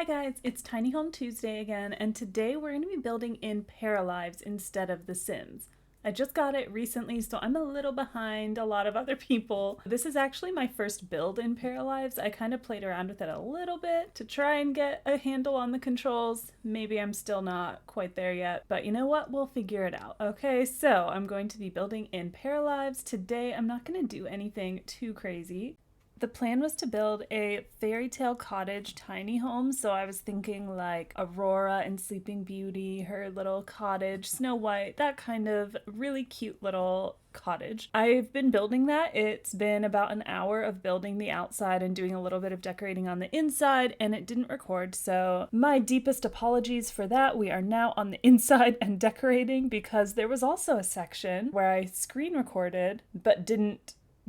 guys, it's Tiny Home Tuesday again, and today we're going to be building in Paralives instead of The Sims. I just got it recently, so I'm a little behind a lot of other people. This is actually my first build in Paralives. I kind of played around with it a little bit to try and get a handle on the controls. Maybe I'm still not quite there yet, but you know what? We'll figure it out. Okay, so I'm going to be building in Paralives. Today I'm not going to do anything too crazy. The plan was to build a Fairytale Cottage tiny home, so I was thinking like Aurora and Sleeping Beauty, her little cottage, Snow White, that kind of really cute little cottage. I've been building that. It's been about an hour of building the outside and doing a little bit of decorating on the inside, and it didn't record, so my deepest apologies for that. We are now on the inside and decorating because there was also a section where I screen recorded but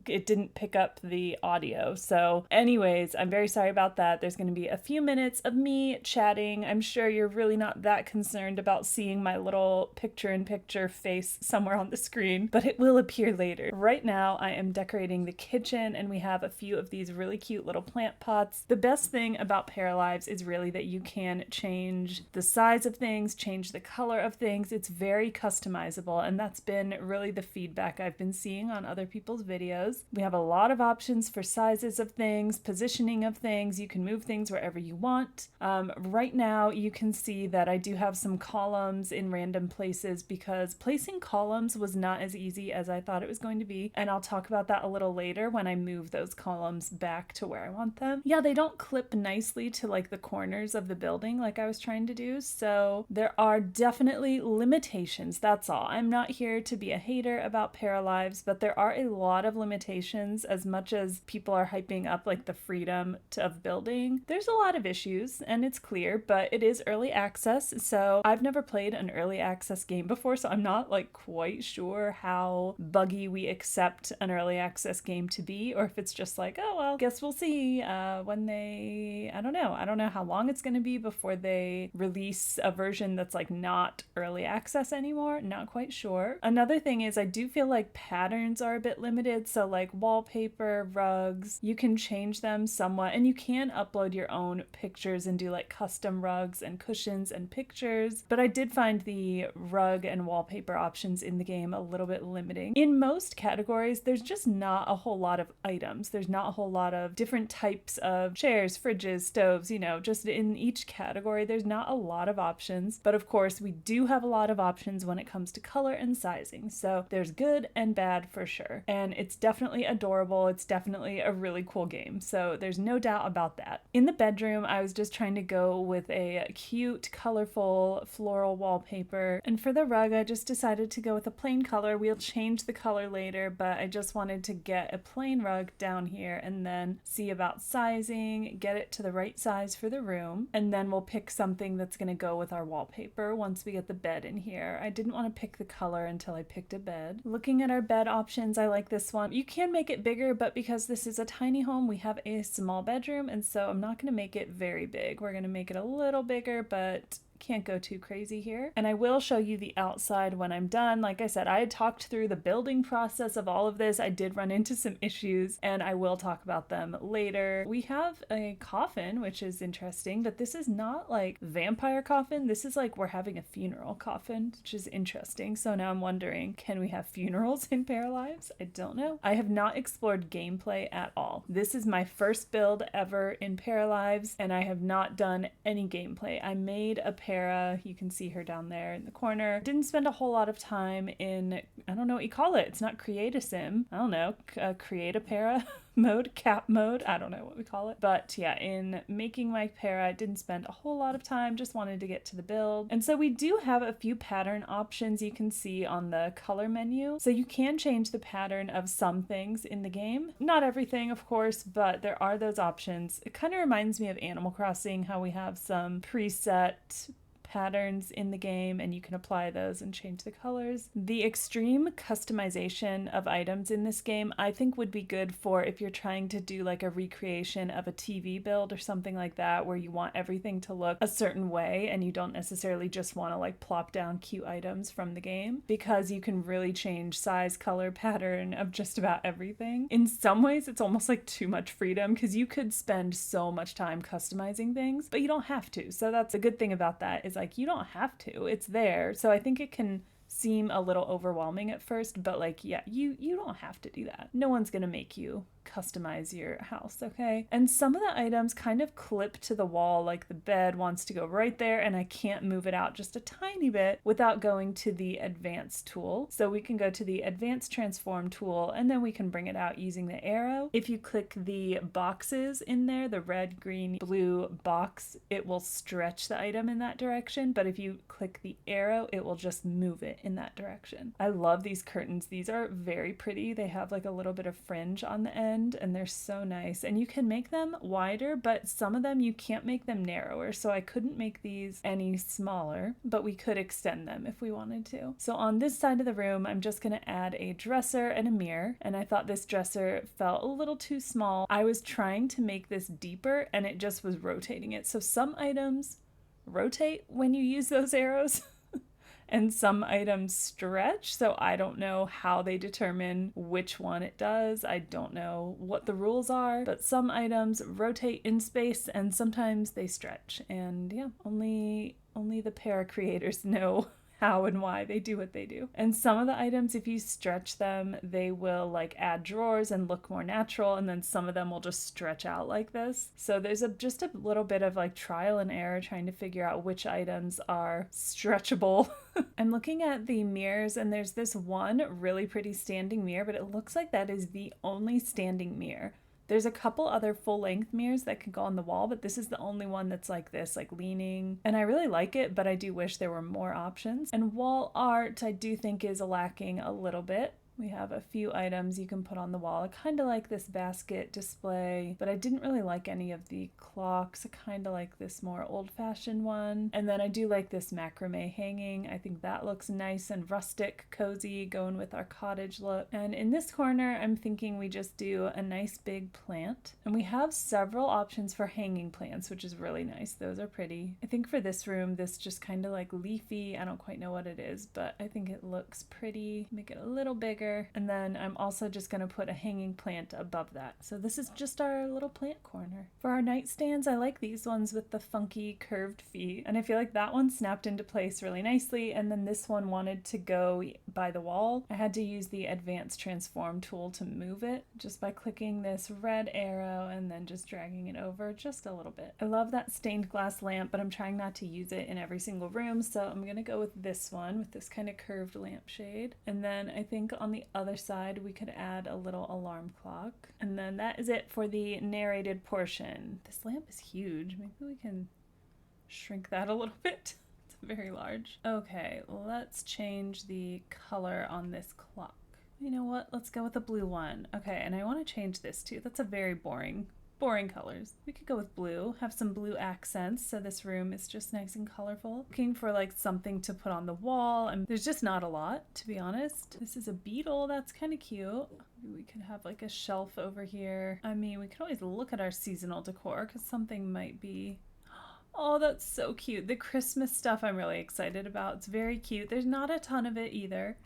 it didn't pick up the audio. So anyways, I'm very sorry about that. There's going to be a few minutes of me chatting. I'm sure you're really not that concerned about seeing my little picture-in-picture face somewhere on the screen, but it will appear later. Right now, I am decorating the kitchen, and we have a few of these really cute little plant pots. The best thing about Paralives is really that you can change the size of things, change the color of things. It's very customizable, and that's been really the feedback I've been seeing on other people's videos. We have a lot of options for sizes of things, positioning of things. You can move things wherever you want. Right now, you can see that I do have some columns in random places because placing columns was not as easy as I thought it was going to be. And I'll talk about that a little later when I move those columns back to where I want them. Yeah, they don't clip nicely to like the corners of the building like I was trying to do. So there are definitely limitations. That's all. I'm not here to be a hater about Paralives, but there are a lot of limitations. As much as people are hyping up like the freedom of building, there's a lot of issues, and it's clear, but it is early access, so I've never played an early access game before, so I'm not like quite sure how buggy we accept an early access game to be, or if it's just like, oh well, guess we'll see when they, I don't know how long it's going to be before they release a version that's like not early access anymore. Not quite sure. Another thing is I do feel like patterns are a bit limited, so like wallpaper, rugs, you can change them somewhat, and you can upload your own pictures and do like custom rugs and cushions and pictures, but I did find the rug and wallpaper options in the game a little bit limiting. In most categories, there's just not a whole lot of items. There's not a whole lot of different types of chairs, fridges, stoves, just in each category, there's not a lot of options, but of course we do have a lot of options when it comes to color and sizing, so there's good and bad for sure, and it's definitely adorable. It's definitely a really cool game, so there's no doubt about that. In the bedroom, I was just trying to go with a cute, colorful floral wallpaper, and for the rug, I just decided to go with a plain color. We'll change the color later, but I just wanted to get a plain rug down here and then see about sizing, get it to the right size for the room, and then we'll pick something that's going to go with our wallpaper once we get the bed in here. I didn't want to pick the color until I picked a bed. Looking at our bed options, I like this one. You can make it bigger, but because this is a tiny home, we have a small bedroom, and so I'm not going to make it very big. We're going to make it a little bigger, but can't go too crazy here. And I will show you the outside when I'm done. Like I said, I had talked through the building process of all of this. I did run into some issues, and I will talk about them later. We have a coffin, which is interesting, but this is not like vampire coffin. This is like we're having a funeral coffin, which is interesting. So now I'm wondering, can we have funerals in Paralives? I don't know. I have not explored gameplay at all. This is my first build ever in Paralives, and I have not done any gameplay. I made a Para, you can see her down there in the corner. Didn't spend a whole lot of time in, I don't know what you call it. It's not create a sim. I don't know, create a para mode, cap mode. I don't know what we call it. But yeah, in making my para, I didn't spend a whole lot of time, just wanted to get to the build. And so we do have a few pattern options you can see on the color menu. So you can change the pattern of some things in the game. Not everything, of course, but there are those options. It kind of reminds me of Animal Crossing, how we have some preset patterns in the game, and you can apply those and change the colors. The extreme customization of items in this game I think would be good for if you're trying to do like a recreation of a TV build or something like that, where you want everything to look a certain way and you don't necessarily just want to like plop down cute items from the game, because you can really change size, color, pattern of just about everything. In some ways it's almost like too much freedom, because you could spend so much time customizing things, but you don't have to. So that's a good thing about that, is like you don't have to, it's there. So I think it can seem a little overwhelming at first, but like, yeah, you don't have to do that. No one's gonna make you customize your house, okay? And some of the items kind of clip to the wall, like the bed wants to go right there and I can't move it out just a tiny bit without going to the advanced tool. So we can go to the advanced transform tool and then we can bring it out using the arrow. If you click the boxes in there, the red, green, blue box, it will stretch the item in that direction, but if you click the arrow, it will just move it in that direction. I love these curtains. These are very pretty. They have like a little bit of fringe on the end and they're so nice, and you can make them wider, but some of them you can't make them narrower, so I couldn't make these any smaller, but we could extend them if we wanted to. So on this side of the room I'm just going to add a dresser and a mirror, and I thought this dresser felt a little too small. I was trying to make this deeper and it just was rotating it. So some items rotate when you use those arrows and some items stretch, so I don't know how they determine which one it does. I don't know what the rules are, but some items rotate in space and sometimes they stretch, and yeah, only the para creators know how and why they do what they do. And some of the items, if you stretch them, they will like add drawers and look more natural, and then some of them will just stretch out like this. So there's just a little bit of like trial and error trying to figure out which items are stretchable. I'm looking at the mirrors and there's this one really pretty standing mirror, but it looks like that is the only standing mirror. There's a couple other full-length mirrors that can go on the wall, but this is the only one that's like this, like leaning. And I really like it, but I do wish there were more options. And wall art, I do think is lacking a little bit. We have a few items you can put on the wall. I kind of like this basket display, but I didn't really like any of the clocks. I kind of like this more old-fashioned one. And then I do like this macrame hanging. I think that looks nice and rustic, cozy, going with our cottage look. And in this corner, I'm thinking we just do a nice big plant. And we have several options for hanging plants, which is really nice. Those are pretty. I think for this room, this just kind of like leafy. I don't quite know what it is, but I think it looks pretty. Make it a little bigger. And then I'm also just going to put a hanging plant above that. So this is just our little plant corner. For our nightstands, I like these ones with the funky curved feet. And I feel like that one snapped into place really nicely. And then this one wanted to go by the wall. I had to use the advanced transform tool to move it just by clicking this red arrow and then just dragging it over just a little bit. I love that stained glass lamp, but I'm trying not to use it in every single room. So I'm going to go with this one with this kind of curved lampshade. And then I think on the other side we could add a little alarm clock, and then that is it for the narrated portion. This lamp is huge. Maybe we can shrink that a little bit. It's very large. Okay, let's change the color on this clock. You know what, let's go with the blue one. Okay, and I want to change this too. That's a very boring colors. We could go with blue, have some blue accents, so this room is just nice and colorful. Looking for like something to put on the wall, and there's just not a lot, to be honest. This is a beetle, that's kind of cute. Maybe we could have like a shelf over here. I mean, we could always look at our seasonal decor because something might be... Oh, that's so cute. The Christmas stuff I'm really excited about. It's very cute. There's not a ton of it either.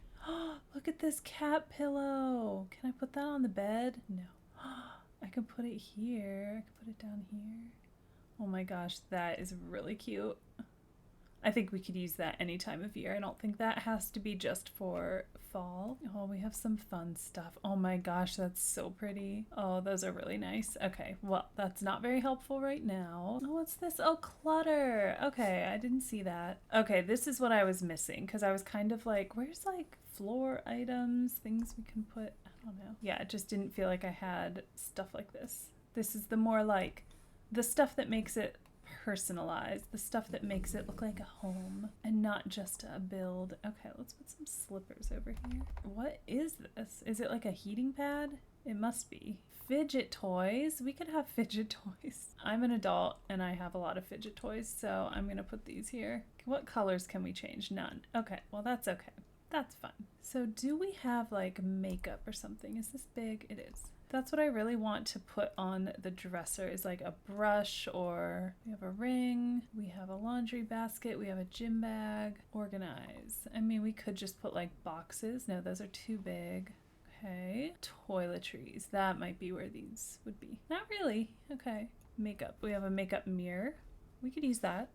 Look at this cat pillow. Can I put that on the bed? No. I can put it here. I can put it down here. Oh my gosh, that is really cute. I think we could use that any time of year. I don't think that has to be just for fall. Oh, we have some fun stuff. Oh my gosh, that's so pretty. Oh, those are really nice. Okay, well, that's not very helpful right now. Oh, what's this? Oh, clutter. Okay, I didn't see that. Okay, this is what I was missing because I was kind of like, where's like floor items, things we can put... I don't know. Yeah, it just didn't feel like I had stuff like this. This is the more like the stuff that makes it personalized, the stuff that makes it look like a home and not just a build. Okay, let's put some slippers over here. What is this? Is it like a heating pad? It must be. Fidget toys. We could have fidget toys. I'm an adult and I have a lot of fidget toys, so I'm gonna put these here. What colors can we change? None. Okay, well that's okay. That's fine. So do we have like makeup or something? Is this big? It is. That's what I really want to put on the dresser is like a brush, or we have a ring, we have a laundry basket, we have a gym bag. Organize. I mean, we could just put like boxes. No, those are too big. Okay. Toiletries. That might be where these would be. Not really. Okay. Makeup. We have a makeup mirror. We could use that.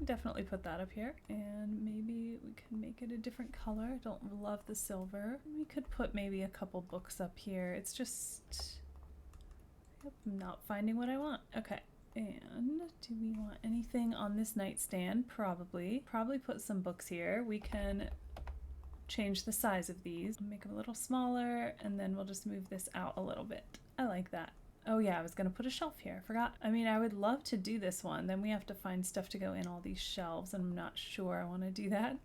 Definitely put that up here, and maybe we can make it a different color. I don't love the silver. We could put maybe a couple books up here. It's just, yep, I'm not finding what I want. Okay, and do we want anything on this nightstand? Probably put some books here. We can change the size of these, make them a little smaller, and then we'll just move this out a little bit. I like that. Oh yeah, I was gonna put a shelf here. I forgot. I mean, I would love to do this one. Then we have to find stuff to go in all these shelves, and I'm not sure I want to do that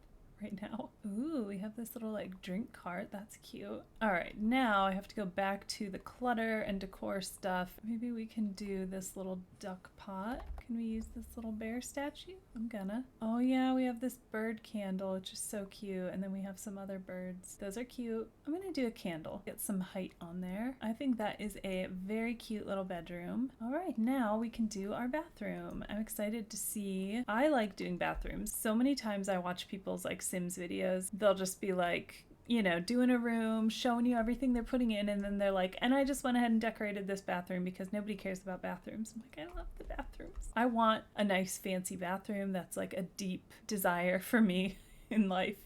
right now. Ooh, we have this little like drink cart. That's cute. All right, now I have to go back to the clutter and decor stuff. Maybe we can do this little duck pot. Can we use this little bear statue? I'm gonna. Oh yeah, we have this bird candle, which is so cute. And then we have some other birds. Those are cute. I'm gonna do a candle. Get some height on there. I think that is a very cute little bedroom. All right, now we can do our bathroom. I'm excited to see. I like doing bathrooms. So many times I watch people's like Sims videos. They'll just be like, you know, doing a room, showing you everything they're putting in, and then they're like, and I just went ahead and decorated this bathroom because nobody cares about bathrooms. I'm like, I love the bathrooms. I want a nice fancy bathroom. That's like a deep desire for me in life.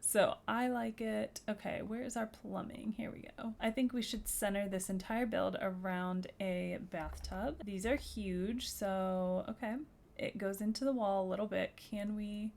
So I like it. Okay, where is our plumbing? Here we go. I think we should center this entire build around a bathtub. These are huge, so okay. It goes into the wall a little bit. Can we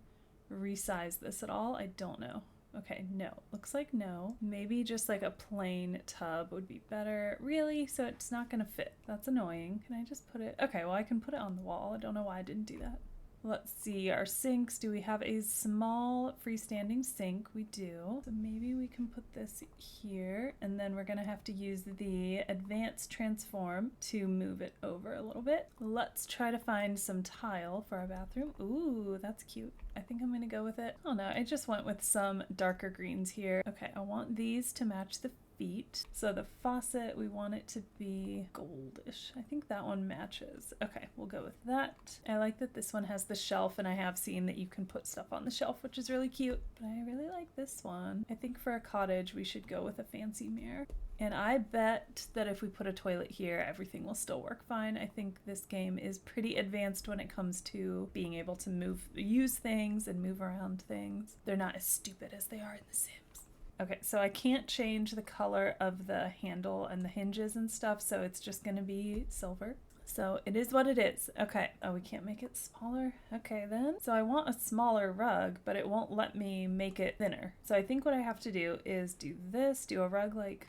resize this at all? I don't know. Okay, no. Looks like no. Maybe just like a plain tub would be better. Really? So it's not gonna fit. That's annoying. Can I just put it? Okay, well I can put it on the wall. I don't know why I didn't do that. Let's see, our sinks. Do we have a small freestanding sink? We do. So maybe we can put this here, and then we're gonna have to use the advanced transform to move it over a little bit. Let's try to find some tile for our bathroom. Ooh, that's cute. I think I'm gonna go with it. Oh no, I just went with some darker greens here. Okay, I want these to match the feet. So the faucet, we want it to be goldish. I think that one matches. Okay, we'll go with that. I like that this one has the shelf, and I have seen that you can put stuff on the shelf, which is really cute. But I really like this one. I think for a cottage, we should go with a fancy mirror. And I bet that if we put a toilet here, everything will still work fine. I think this game is pretty advanced when it comes to being able to use things and move around things. They're not as stupid as they are in The Sims. Okay, so I can't change the color of the handle and the hinges and stuff, so it's just gonna be silver. So it is what it is. Okay, oh, we can't make it smaller? Okay then. So I want a smaller rug, but it won't let me make it thinner. So I think what I have to do is do this, do a rug like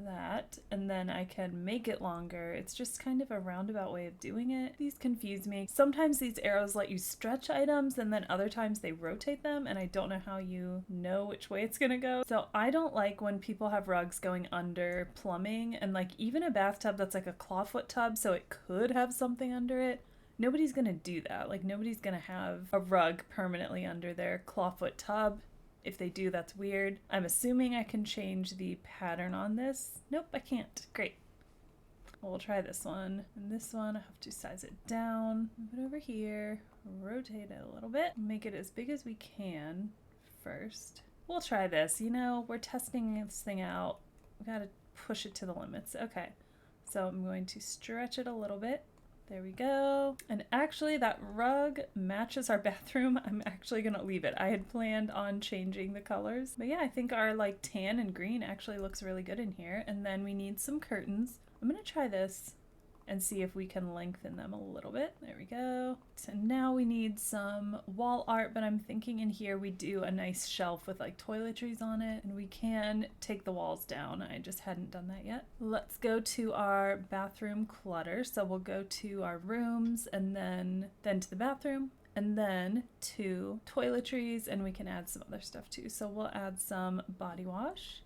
that, and then I can make it longer. It's just kind of a roundabout way of doing it. These confuse me. Sometimes these arrows let you stretch items, and then other times they rotate them, and I don't know how you know which way it's gonna go. So I don't like when people have rugs going under plumbing, and like even a bathtub that's like a clawfoot tub, so it could have something under it. Nobody's gonna do that. Like nobody's gonna have a rug permanently under their clawfoot tub. If they do, that's weird. I'm assuming I can change the pattern on this. Nope, I can't. Great. Well, we'll try this one. And this one, I have to size it down. Move it over here. Rotate it a little bit. Make it as big as we can first. We'll try this. You know, we're testing this thing out. We gotta push it to the limits. Okay. So I'm going to stretch it a little bit. There we go. And actually that rug matches our bathroom. I'm actually gonna leave it. I had planned on changing the colors. But yeah, I think our like tan and green actually looks really good in here. And then we need some curtains. I'm gonna try this and see if we can lengthen them a little bit. There we go. So now we need some wall art, but I'm thinking in here we do a nice shelf with like toiletries on it, and we can take the walls down. I just hadn't done that yet. Let's go to our bathroom clutter. So we'll go to our rooms and then to the bathroom, and then to toiletries, and we can add some other stuff too. So we'll add some body wash.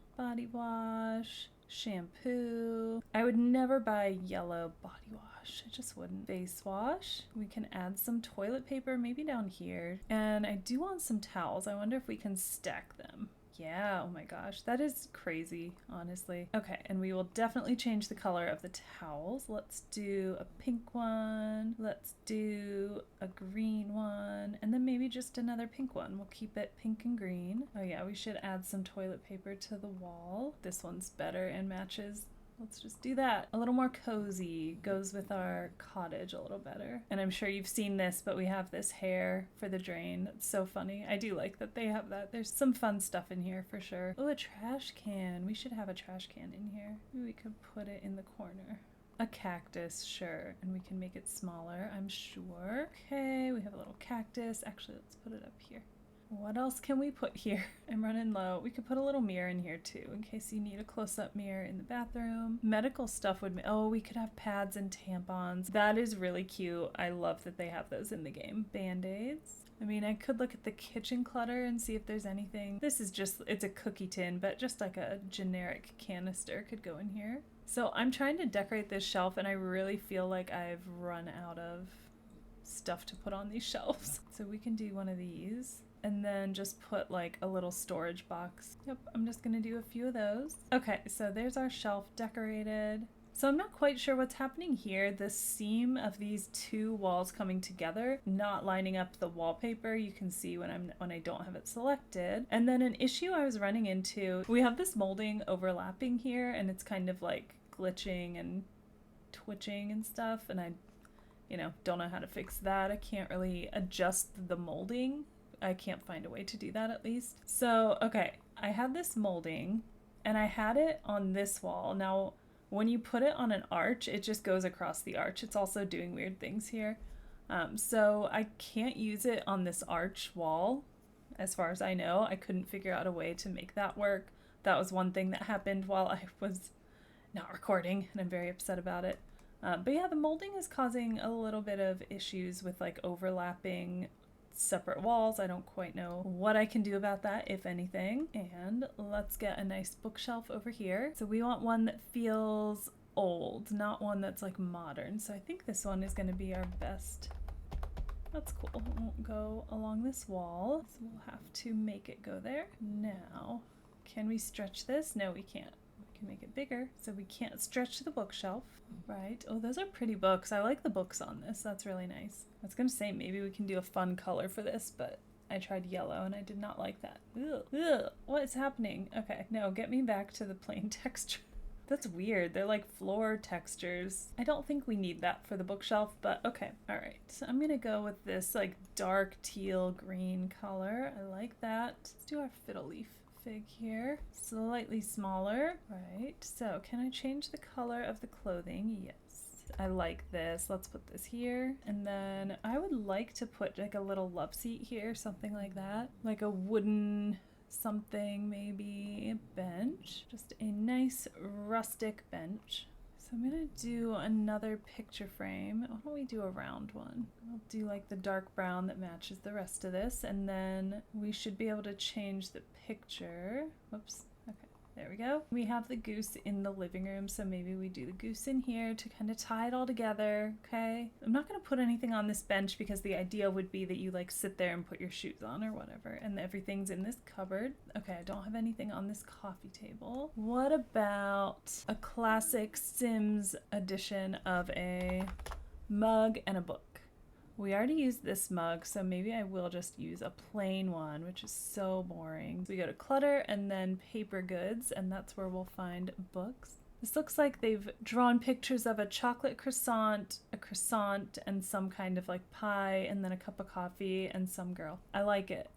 Shampoo. I would never buy yellow body wash. I just wouldn't. Face wash. We can add some toilet paper, maybe down here. And I do want some towels. I wonder if we can stack them. Yeah, oh my gosh, that is crazy, honestly. Okay, and we will definitely change the color of the towels. Let's do a pink one. Let's do a green one, and then maybe just another pink one. We'll keep it pink and green. Oh yeah, we should add some toilet paper to the wall. This one's better and matches. Let's just do that. A little more cozy, goes with our cottage a little better. And I'm sure you've seen this, but we have this hair for the drain. That's so funny. I do like that they have that. There's some fun stuff in here for sure. Oh, a trash can. We should have a trash can in here. Maybe we could put it in the corner. A cactus, sure. And we can make it smaller, I'm sure. Okay, we have a little cactus. Actually, let's put it up here. What else can we put here? I'm running low. We could put a little mirror in here too, in case you need a close-up mirror in the bathroom. Medical stuff would, oh, we could have pads and tampons. That is really cute. I love that they have those in the game. Band-aids. I mean, I could look at the kitchen clutter and see if there's anything. This is just, it's a cookie tin, but just like a generic canister could go in here. So I'm trying to decorate this shelf and I really feel like I've run out of stuff to put on these shelves. So we can do one of these. And then just put like a little storage box. Yep, I'm just gonna do a few of those. Okay, so there's our shelf decorated. So I'm not quite sure what's happening here. The seam of these two walls coming together, not lining up the wallpaper, you can see when I don't have it selected. And then an issue I was running into, we have this molding overlapping here and it's kind of like glitching and twitching and stuff. And I, don't know how to fix that. I can't really adjust the molding. I can't find a way to do that at least. So, okay, I had this molding and I had it on this wall. Now, when you put it on an arch, it just goes across the arch. It's also doing weird things here. So I can't use it on this arch wall. As far as I know, I couldn't figure out a way to make that work. That was one thing that happened while I was not recording and I'm very upset about it. But yeah, the molding is causing a little bit of issues with like overlapping separate walls. I don't quite know what I can do about that, if anything. And let's get a nice bookshelf over here. So we want one that feels old, not one that's like modern. So I think this one is going to be our best. That's cool. It won't go along this wall, so we'll have to make it go there. Now, can we stretch this? No, we can't. We can make it bigger, so we can't stretch the bookshelf. Right. Oh, those are pretty books. I like the books on this. That's really nice. I was gonna say maybe we can do a fun color for this, but I tried yellow and I did not like that. Ugh. Ugh. What is happening? Okay, no, get me back to the plain texture. That's weird. They're like floor textures. I don't think we need that for the bookshelf, but okay. All right, so I'm gonna go with this like dark teal green color. I like that. Let's do our fiddle leaf fig here. Slightly smaller. Right, so can I change the color of the clothing? Yes. I like this. Let's put this here. And then I would like to put like a little love seat here, something like that. Like a wooden something, maybe a bench. Just a nice rustic bench. So I'm gonna do another picture frame. Why don't we do a round one? I'll do like the dark brown that matches the rest of this, and then we should be able to change the picture. Whoops. Okay. There we go. We have the goose in the living room, so maybe we do the goose in here to kind of tie it all together, okay? I'm not going to put anything on this bench because the idea would be that you like sit there and put your shoes on or whatever, and everything's in this cupboard. Okay, I don't have anything on this coffee table. What about a classic Sims edition of a mug and a book? We already used this mug, so maybe I will just use a plain one, which is so boring. So we go to clutter and then paper goods, and that's where we'll find books. This looks like they've drawn pictures of a chocolate croissant, and some kind of like pie, and then a cup of coffee, and some girl. I like it.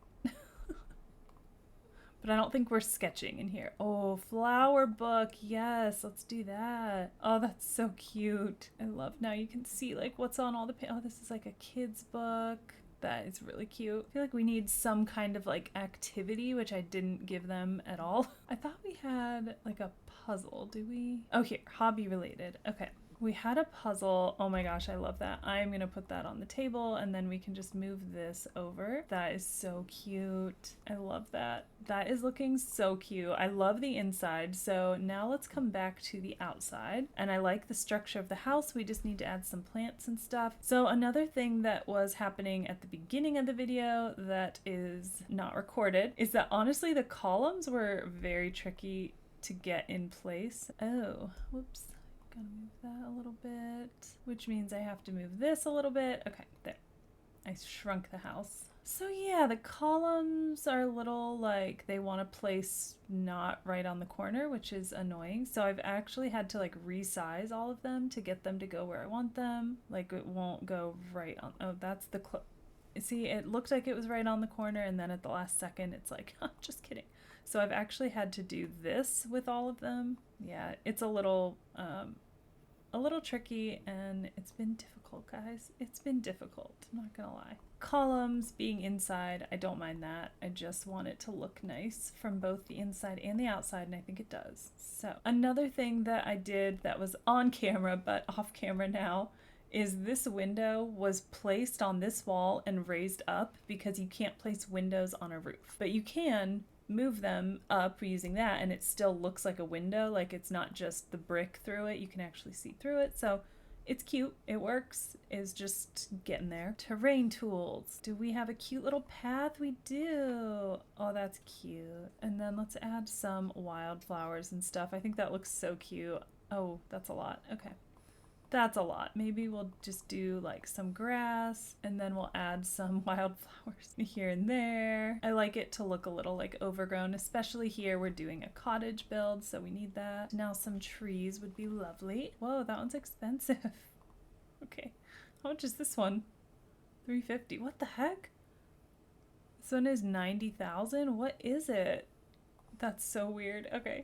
But I don't think we're sketching in here. Oh, flower book. Yes, let's do that. Oh, that's so cute. I love now you can see like what's on all the oh, this is like a kid's book. That is really cute. I feel like we need some kind of like activity, which I didn't give them at all. I thought we had like a puzzle. Do we? Oh, here, hobby related. Okay. We had a puzzle. Oh my gosh, I love that. I'm gonna put that on the table and then we can just move this over. That is so cute. I love that. That is looking so cute. I love the inside. So now let's come back to the outside. And I like the structure of the house. We just need to add some plants and stuff. So another thing that was happening at the beginning of the video that is not recorded is that honestly the columns were very tricky to get in place. Oh, whoops. Gonna move that a little bit, which means I have to move this a little bit. Okay, there. I shrunk the house. So yeah, the columns are a little like they want to place not right on the corner, which is annoying. So I've actually had to like resize all of them to get them to go where I want them. Like it won't go right on. Oh, that's the see, it looked like it was right on the corner and then at the last second it's like, just kidding. So I've actually had to do this with all of them. Yeah, it's a little tricky and it's been difficult, guys. It's been difficult, I'm not gonna lie. Columns being inside, I don't mind that. I just want it to look nice from both the inside and the outside, and I think it does. So another thing that I did that was on camera but off camera now is this window was placed on this wall and raised up because you can't place windows on a roof, but you can move them up using that and it still looks like a window, like it's not just the brick through it, you can actually see through it. So it's cute, it works, is just getting there. Terrain tools. Do we have a cute little path? We do. Oh, that's cute. And then let's add some wildflowers and stuff. I think that looks so cute. Oh, that's a lot. Okay. That's a lot. Maybe we'll just do like some grass and then we'll add some wildflowers here and there. I like it to look a little like overgrown, especially here we're doing a cottage build, so we need that. Now some trees would be lovely. Whoa, that one's expensive. Okay, how much is this one? $350. What the heck? This one is 90,000. What is it? That's so weird. Okay.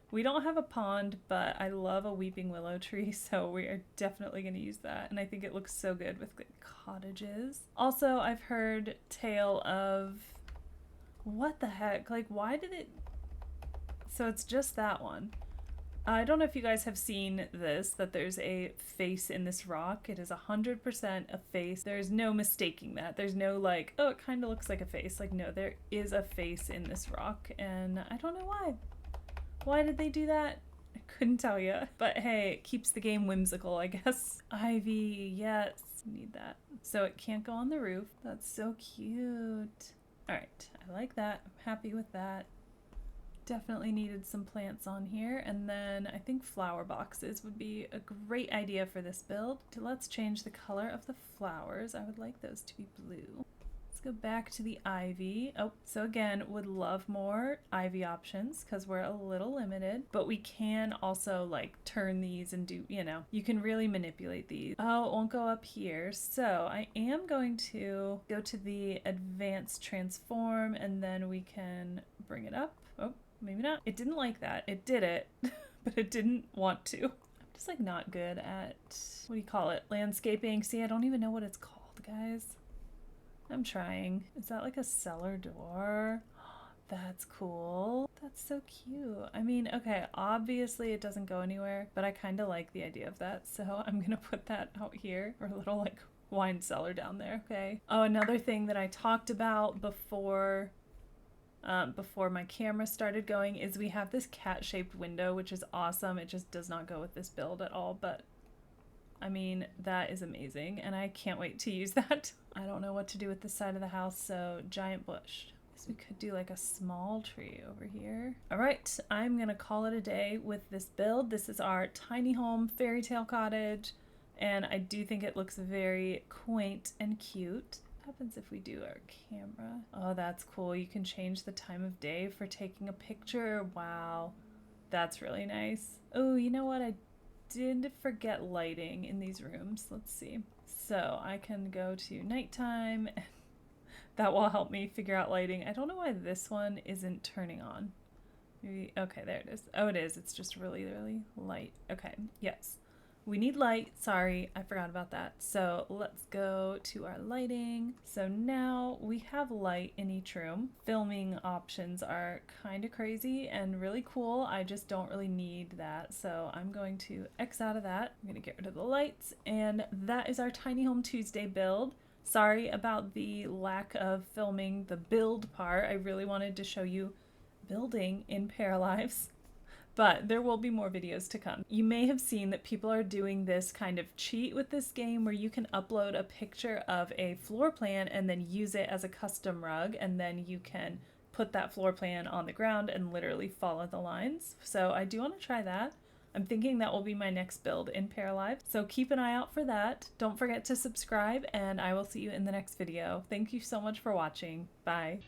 We don't have a pond, but I love a weeping willow tree, so we are definitely going to use that. And I think it looks so good with like, cottages. Also, I've heard tale of... What the heck? Like, why did it... So it's just that one. I don't know if you guys have seen this, that there's a face in this rock. It is 100% a face. There's no mistaking that. There's no like, oh, it kind of looks like a face. Like, no, there is a face in this rock, and I don't know why. Why did they do that? I couldn't tell you. But hey, it keeps the game whimsical, I guess. Ivy, yes. Need that. So it can't go on the roof. That's so cute. Alright, I like that. I'm happy with that. Definitely needed some plants on here. And then I think flower boxes would be a great idea for this build. Let's change the color of the flowers. I would like those to be blue. Let's go back to the ivy. Oh, so again, would love more ivy options because we're a little limited, but we can also like turn these and do, you know, you can really manipulate these. Oh, it won't go up here. So I am going to go to the advanced transform and then we can bring it up. Oh, maybe not. It didn't like that. It did it, but it didn't want to. I'm just like not good at, what do you call it? Landscaping. See, I don't even know what it's called, guys. I'm trying. Is that like a cellar door? That's cool. That's so cute. I mean, okay, obviously it doesn't go anywhere, but I kind of like the idea of that. So I'm gonna put that out here, or a little like wine cellar down there, okay? Oh, another thing that I talked about before my camera started going is we have this cat-shaped window, which is awesome. It just does not go with this build at all, but I mean, that is amazing, and I can't wait to use that. I don't know what to do with this side of the house, so giant bush. Guess we could do like a small tree over here. All right, I'm gonna call it a day with this build. This is our tiny home Fairytale Cottage, and I do think it looks very quaint and cute. What happens if we do our camera? Oh, that's cool. You can change the time of day for taking a picture. Wow, that's really nice. Oh, you know what? I did forget lighting in these rooms. Let's see. So I can go to nighttime and that will help me figure out lighting. I don't know why this one isn't turning on. Maybe, okay, there it is. Oh, it is. It's just really, really light. Okay, yes. We need light. Sorry, I forgot about that. So let's go to our lighting. So now we have light in each room. Filming options are kind of crazy and really cool. I just don't really need that. So I'm going to X out of that. I'm going to get rid of the lights. And that is our Tiny Home Tuesday build. Sorry about the lack of filming the build part. I really wanted to show you building in Paralives. But there will be more videos to come. You may have seen that people are doing this kind of cheat with this game where you can upload a picture of a floor plan and then use it as a custom rug, and then you can put that floor plan on the ground and literally follow the lines. So I do want to try that. I'm thinking that will be my next build in Paralives. So keep an eye out for that. Don't forget to subscribe, and I will see you in the next video. Thank you so much for watching. Bye.